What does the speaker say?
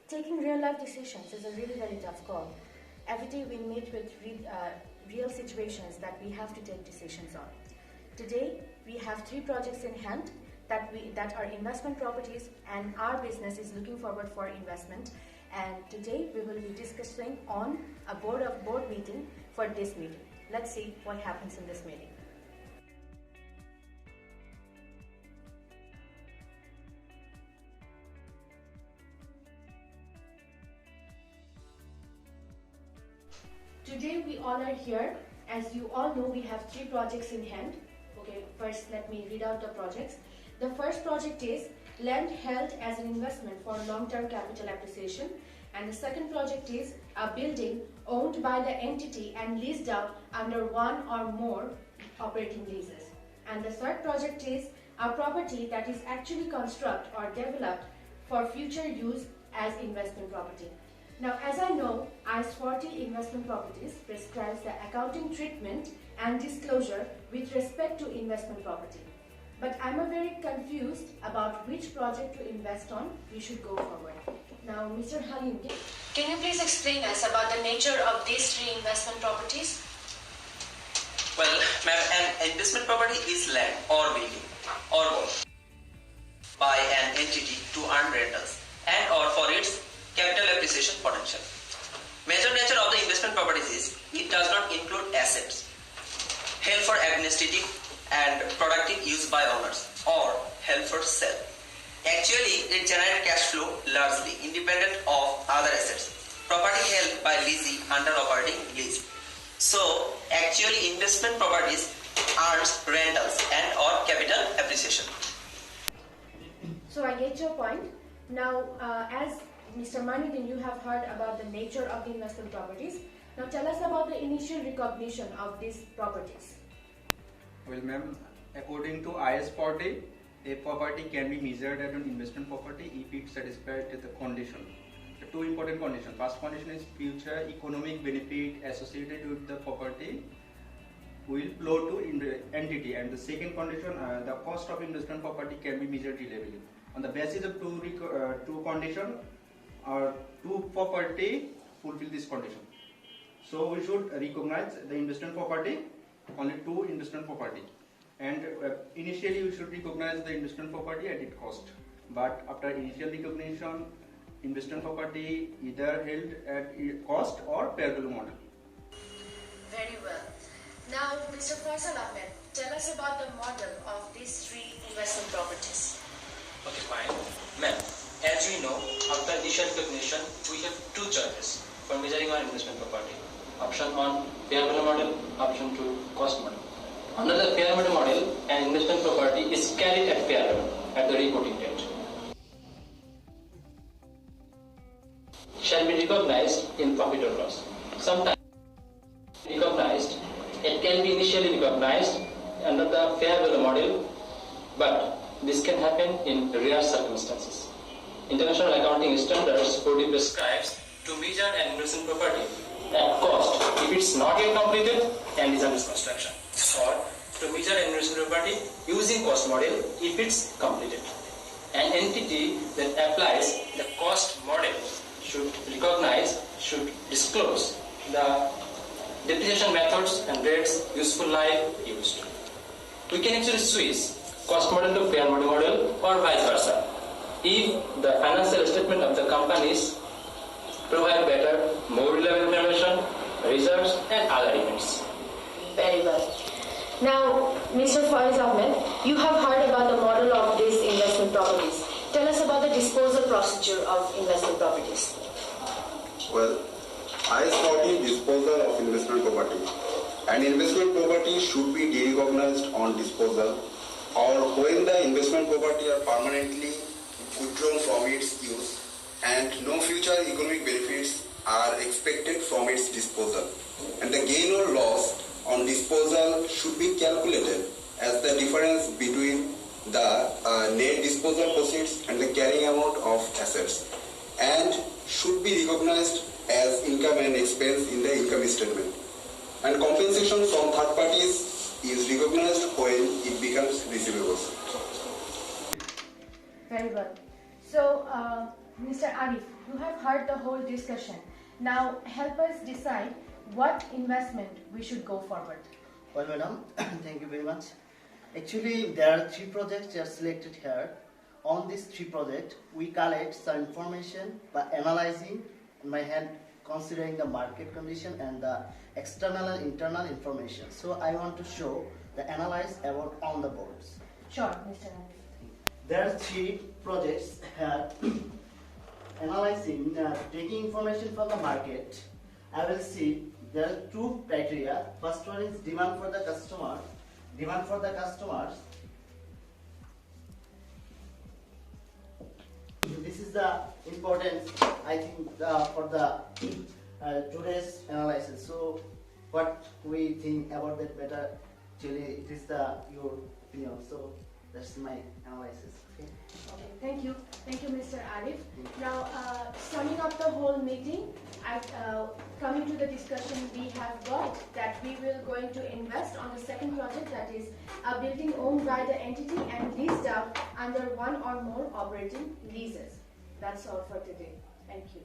Taking real-life decisions is a really very tough call. Every day we meet with real situations that we have to take decisions on. Today, we have 3 projects in hand that are investment properties, and our business is looking forward for investment. And today we will be discussing on a board meeting for this meeting. Let's see what happens in this meeting. Today we all are here. As you all know, we have 3 projects in hand. Okay, first let me read out the projects. The first project is land held as an investment for long-term capital appreciation, and the second project is a building owned by the entity and leased out under one or more operating leases. And the third project is a property that is actually constructed or developed for future use as investment property. Now, as I know, IAS 40 investment properties prescribes the accounting treatment and disclosure with respect to investment property. But I'm very confused about which project to invest on we should go forward. Now, Mr. Halim, can you please explain us about the nature of these 3 investment properties? Well, ma'am, an investment property is land or building or both by an entity to earn rentals and or for its capital appreciation potential. Major nature of the investment properties is it does not include assets held for administrative and productive use by owners or held for sale. Actually, it generates cash flow largely independent of other assets, property held by lessee under operating lease. So, actually investment properties earns rentals and or capital appreciation. So I get your point. Now, as Mr. Manudin, you have heard about the nature of the investment properties. Now tell us about the initial recognition of these properties. Well, ma'am, according to IAS 40, a property can be measured as an investment property if it satisfies the condition. The 2 important conditions. First condition is future economic benefit associated with the property will flow to entity, and the second condition, the cost of investment property can be measured reliably. On the basis of two conditions, or 2 property fulfill this condition. So we should recognize the investment property, only 2 investment property, and initially we should recognize the investment property at its cost. But after initial recognition, investment property either held at its cost or fair value model. Very well. Now, Mr. Faisal Ahmed, tell us about the model of these 3 investment properties. Okay, fine. Ma'am, as we know, after initial recognition, we have 2 choices for measuring our investment property. Option 1, fair value model. Option 2, cost model. Under the fair value model, an investment property is carried at fair value at the reporting date. Shall be recognized in profit or loss. Sometimes recognized, it can be initially recognized under the fair value model, but this can happen in rare circumstances. International accounting standards fully prescribes to measure an investment property at cost if it's not yet completed and is under construction, or to measure an investment property using cost model if it's completed. An entity that applies the cost model should disclose the depreciation methods and rates, useful life used. We can actually switch cost model to fair value model or vice versa if the financial statement of the companies provide better, more reliable information, reserves and other events. Very well. Now, Mr. Faiz Ahmed, you have heard about the model of these investment properties. Tell us about the disposal procedure of investment properties. Well, IAS 40 disposal of investment property. An investment property should be derecognized on disposal, or when the investment property are permanently withdrawn from its use and no future economic benefits are expected from its disposal. And the gain or loss on disposal should be calculated as the difference between the net disposal proceeds and the carrying amount of assets, and should be recognized as income and expense in the income statement. And compensation from third parties is recognized when it becomes receivables. Very well. So, Mr. Arif, you have heard the whole discussion. Now help us decide what investment we should go forward. Well, madam, thank you very much. Actually, there are 3 projects are selected here. On these 3 projects, we collect some information by analyzing in my hand, considering the market condition and the external and internal information. So I want to show the analyze about on the boards. Sure, Mr. Arif. There are 3 projects here. Analyzing, taking information from the market. I will see there are 2 criteria. First one is demand for the customer. Demand for the customers. This is the important, I think, for the today's analysis. So, what we think about that matter, actually, it is your opinion. So, that's my analysis. Okay. Okay, thank you. Thank you, Mr. Arif. Now, summing up the whole meeting, coming to the discussion, we have got that we will going to invest on the second project, that is a building owned by the entity and leased out under one or more operating leases. That's all for today. Thank you.